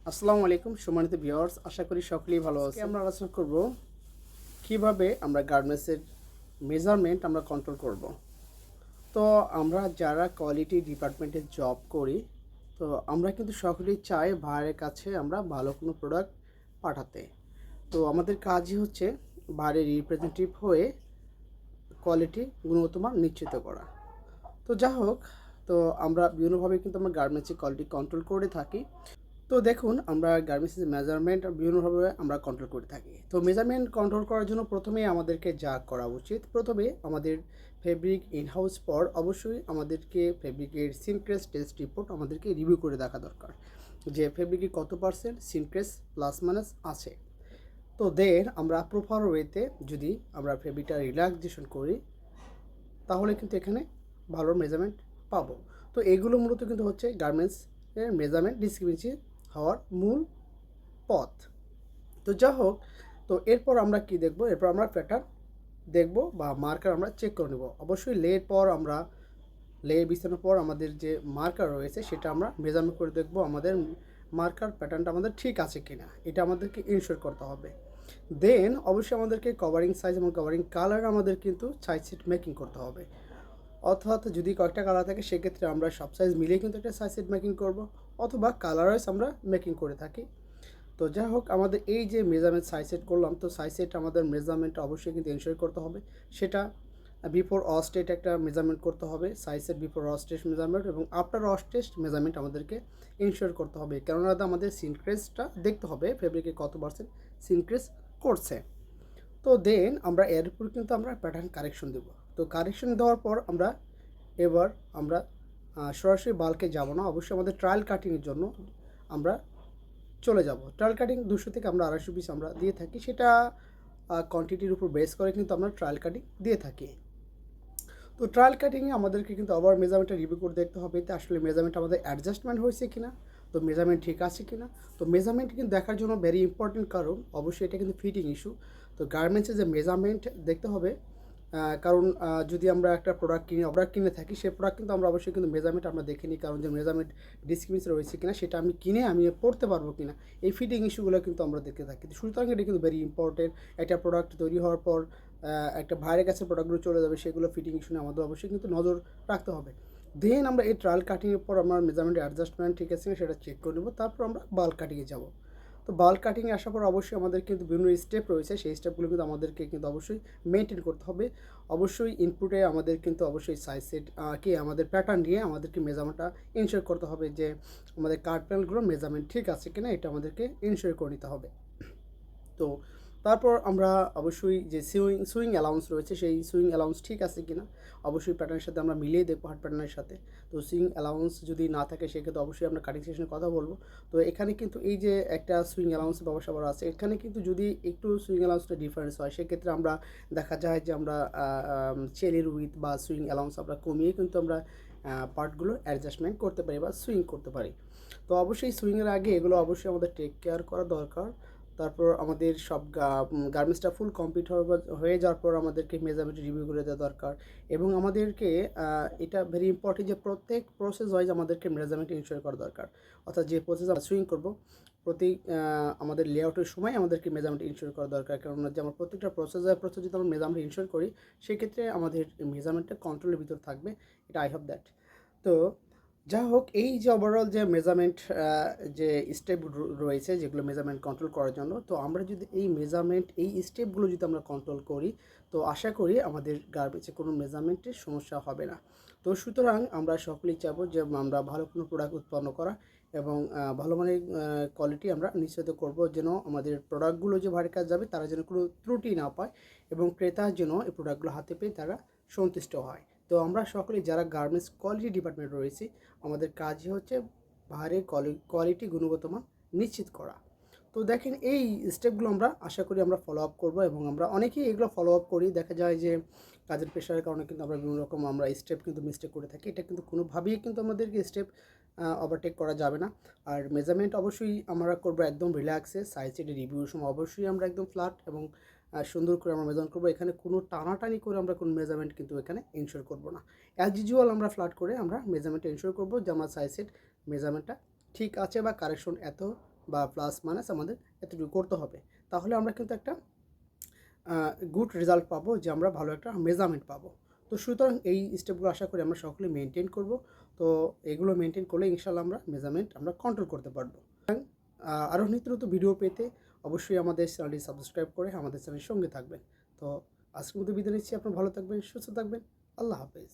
আসসালামু আলাইকুম সম্মানিত ভিউয়ার্স, আশা করি সকলেই ভালো আছেন। আমরা আলোচনা করব কিভাবে আমরা গার্মেন্টসের মেজারমেন্ট আমরা কন্ট্রোল করব। তো আমরা যারা কোয়ালিটি ডিপার্টমেন্টে জব করি, তো আমরা কিন্তু সকলেই চাই বাইরের কাছে আমরা ভালো কোনো প্রোডাক্ট পাঠাতে। তো আমাদের কাজই হচ্ছে বাইরের রিপ্রেজেন্টেটিভ হয়ে কোয়ালিটি গুণগত মান নিশ্চিত করা। তো যা হোক, তো আমরা বিভিন্নভাবে কিন্তু আমরা গার্মেন্টসের কোয়ালিটি কন্ট্রোল করে থাকি। তো দেখুন, আমরা গার্মেন্টসের মেজারমেন্ট বিভিন্নভাবে আমরা কন্ট্রোল করে থাকি। তো মেজারমেন্ট কন্ট্রোল করার জন্য প্রথমেই আমাদেরকে যা করা উচিত, প্রথমে আমাদের ফেব্রিক ইনহাউস পর অবশ্যই আমাদেরকে ফেব্রিকের সিনক্রেস টেস্ট রিপোর্ট আমাদেরকে রিভিউ করে দেখা দরকার যে ফেব্রিকে কত পার্সেন্ট সিনক্রেস প্লাস মাইনাস আছে। তো দেন আমরা প্রপার ওয়েতে যদি আমরা ফেব্রিকটা রিল্যাক্সেশন করি, তাহলে কিন্তু এখানে ভালো মেজারমেন্ট পাবো। তো এগুলো মূলত কিন্তু হচ্ছে গার্মেন্টসের মেজারমেন্ট ডিসক্রিপেন্সি হওয়ার মূল পথ। তো যা হোক, তো এরপর আমরা কি দেখব, এরপর আমরা প্যাটার্ন দেখব বা মার্কার আমরা চেক করে নেব। অবশ্যই লেয়ের পর আমরা লেয়ে বিছানোর পর আমাদের যে মার্কার রয়েছে সেটা আমরা মেজারমেন্ট করে দেখব আমাদের মার্কার প্যাটার্নটা আমাদের ঠিক আছে কিনা, এটা আমাদেরকে ইনশিওর করতে হবে। দেন অবশ্যই আমাদেরকে কভারিং সাইজ এবং কভারিং কালার আমাদের কিন্তু সাইজ সেট মেকিং করতে হবে। অর্থাৎ যদি কয়েকটা কালার থাকে সেক্ষেত্রে আমরা সব সাইজ মিলিয়ে কিন্তু একটা সাইজ সেট মেকিং করব, অথবা কালার ওয়াইজ আমরা মেকিং করে থাকি। তো যাই হোক, আমাদের এই যে মেজারমেন্ট সাইজ সেট করলাম, তো সাইজ সেট আমাদের মেজারমেন্টটা অবশ্যই কিন্তু এনশিওর করতে হবে। সেটা বিফোর অস টেস্ট একটা মেজারমেন্ট করতে হবে, সাইজ সেট বিফোর অস টেস্ট মেজারমেন্ট এবং আফটার অস টেস্ট মেজারমেন্ট আমাদেরকে এনশিওর করতে হবে। কেননা আমাদের সিনক্রেসটা দেখতে হবে ফেব্রিকে কত পার্সেন্ট সিনক্রেস করছে। তো দেন আমরা এর উপর কিন্তু আমরা প্যাটার্ন কারেকশন দেব। তো কারেকশন দেওয়ার পর এবার আমরা সরাসরি বাল্কে যাব না, অবশ্যই আমাদের ট্রায়াল কাটিংয়ের জন্য আমরা চলে যাব। ট্রায়াল কাটিং 200 থেকে আমরা 250 পিস আমরা দিয়ে থাকি, সেটা কোয়ান্টিটির উপর বেস করে কিন্তু আমরা ট্রায়াল কাটিং দিয়ে থাকি। তো ট্রায়াল কাটিংয়ে আমাদেরকে কিন্তু আবার মেজারমেন্টটা রিভিউ করে দেখতে হবে যে আসলে মেজারমেন্ট আমাদের অ্যাডজাস্টমেন্ট হয়েছে কিনা, তো মেজারমেন্ট ঠিক আছে কিনা। তো মেজারমেন্ট কিন্তু দেখার জন্য ভেরি ইম্পর্টেন্ট, কারণ অবশ্যই এটা কিন্তু ফিটিং ইস্যু। তো গার্মেন্টসের যে মেজারমেন্ট দেখতে হবে, কারণ যদি আমরা একটা প্রোডাক্ট কিনে থাকি, সেই প্রোডাক্ট কিন্তু আমরা অবশ্যই কিন্তু মেজারমেন্ট আমরা দেখে নিই, কারণ যে মেজারমেন্ট ডিসক্রিপেন্সি রয়েছে কিনা, সেটা আমি পড়তে পারবো কিনা, এই ফিটিং ইস্যুগুলো কিন্তু আমরা দেখতে থাকি। সুতরাং এটা কিন্তু ভেরি ইম্পর্টেন্ট। একটা প্রোডাক্ট তৈরি হওয়ার পর একটা বাইরের কাছে প্রোডাক্টগুলো চলে যাবে, সেগুলো ফিটিং ইস্যু নিয়ে আমাদের অবশ্যই কিন্তু নজর রাখতে হবে। দেন আমরা এই ট্রায়াল কাটিংয়ের পর আমার মেজারমেন্ট অ্যাডজাস্টমেন্ট ঠিক আছে সেটা চেক করে নেব, তারপর আমরা বাল্ক কাটিংয়ে যাব। তো বাল্ক কাটিংয়ে আসার পর অবশ্যই আমাদের কিন্তু বিভিন্ন স্টেপ রয়েছে, সেই স্টেপগুলো কিন্তু আমাদেরকে কিন্তু অবশ্যই মেনটেন করতে হবে। অবশ্যই ইনপুটে আমাদের কিন্তু অবশ্যই সাইজ সেট আমাদের প্যাটার্ন নিয়ে আমাদেরকে মেজারমেন্টটা ইনশিওর করতে হবে যে আমাদের কার্ড প্যানেলগুলো মেজারমেন্ট ঠিক আছে কিনা, এটা আমাদেরকে ইনশিওর করে নিতে হবে। তো তারপর আমরা অবশ্যই যে সুইং অ্যালাউন্স রয়েছে, সেই সুইং অ্যালাউন্স ঠিক আছে কিনা অবশ্যই প্যাটার্নের সাথে আমরা মিলিয়ে দেখবো হার্ড প্যাটার্নের সাথে। তো সুইং অ্যালাউন্স যদি না থাকে সেক্ষেত্রে অবশ্যই আমরা কাটিং সেশনে কথা বলবো। তো এখানে কিন্তু এই যে একটা সুইং অ্যালাউন্স ব্যবসা করা আছে, এখানে কিন্তু যদি একটু সুইং অ্যালাউন্সটা ডিফারেন্স হয়, সেক্ষেত্রে আমরা দেখা যায় যে আমরা চেলির উইথ বা সুইং অ্যালাউন্স আমরা কমিয়ে কিন্তু আমরা পার্টগুলো অ্যাডজাস্টমেন্ট করতে পারি বা সুইং করতে পারি। তো অবশ্যই সুইংয়ের আগে এগুলো অবশ্যই আমাদের টেক কেয়ার করা দরকার। তারপর আমাদের সব গার্মেন্টসটা ফুল কমপ্লিট হয়ে যাওয়ার পর আমাদেরকে মেজারমেন্ট রিভিউ করে দেওয়া দরকার, এবং আমাদেরকে এটা ভেরি ইম্পর্টেন্ট যে প্রত্যেক প্রসেস ওয়াইজ আমাদেরকে মেজারমেন্ট ইনশিওর করা দরকার। অর্থাৎ যে প্রসেস আমরা সুইং করবো, প্রতি আমাদের লেআউটের সময় আমাদেরকে মেজারমেন্ট ইনশিওর করা দরকার, কারণ যে আমরা প্রত্যেকটা প্রসেস যদি আমরা মেজারমেন্ট ইনশিওর করি, সেক্ষেত্রে আমাদের মেজারমেন্টটা কন্ট্রোলের ভিতর থাকবে। এটা আই হোপ দ্যাট। তো যা হোক, এই যে ওভারঅল যে মেজারমেন্ট যে স্টেপ রয়েছে যেগুলো মেজারমেন্ট কন্ট্রোল করার জন্য, তো আমরা যদি এই স্টেপগুলো যদি আমরা কন্ট্রোল করি, তো আশা করি আমাদের গার্বেজে কোনো মেজারমেন্টের সমস্যা হবে না। তো সুতরাং আমরা সকলেই চাইবো যে আমরা ভালো কোনো প্রোডাক্ট উৎপন্ন করা এবং ভালো মানের কোয়ালিটি আমরা নিশ্চিত করব, যেন আমাদের প্রোডাক্টগুলো যে বাইরের কাছে যাবে তারা যেন কোনো ত্রুটি না পায়, এবং ক্রেতা যেন এই প্রোডাক্টগুলো হাতে পেয়ে তারা সন্তুষ্ট হয়। তো আমরা সকলে যারা গার্মেন্টস কোয়ালিটি ডিপার্টমেন্ট রয়েছি, আমাদের কাজই হচ্ছে বাইরের কোয়ালিটি গুণগত মান নিশ্চিত করা। তো দেখেন, এই স্টেপগুলো আমরা আশা করি আমরা ফলো আপ করবো, এবং আমরা অনেকেই এগুলো ফলো আপ করি। দেখা যায় যে কাজের প্রেশারের কারণে কিন্তু আমরা বিভিন্ন রকম আমরা স্টেপ কিন্তু মিস্টেক করে থাকি। এটা কিন্তু কোনোভাবেই কিন্তু আমাদেরকে স্টেপ ওভারটেক করা যাবে না। আর মেজারমেন্ট অবশ্যই আমরা করবো একদম রিল্যাক্সে। সাইজ সেটের রিভিউর সময় অবশ্যই আমরা একদম ফ্ল্যাট এবং সুন্দর করে আমরা মেজারমেন্ট করবো। এখানে কোনো টানাটানি করে আমরা কোনো মেজারমেন্ট কিন্তু এখানে ইনশিওর করবো না। অ্যাজ ইউজুয়াল আমরা ফ্ল্যাট করে আমরা মেজারমেন্টটা ইনশিওর করবো যে আমার সাইজ সেট মেজারমেন্টটা ঠিক আছে বা কারেকশন এত বা প্লাস মাইনাস আমাদের এতটুকু করতে হবে, তাহলে আমরা কিন্তু একটা গুড রেজাল্ট পাবো, যে আমরা ভালো একটা মেজারমেন্ট পাবো। তো সুতরাং এই স্টেপগুলো আশা করি আমরা সকলে মেনটেন করব। তো এগুলো মেনটেন করলে ইনশাল্লাহ আমরা মেজারমেন্ট আমরা কন্ট্রোল করতে পারবো। আরও নিত্য নতুন ভিডিও পেতে অবশ্যই আমাদের চ্যানেলটি সাবস্ক্রাইব করে আমাদের চ্যানেলের সঙ্গে থাকবেন। তো আজকের মতো বিদায় নিচ্ছি, আপনারা ভালো থাকবেন, সুস্থ থাকবেন, আল্লাহ হাফেজ।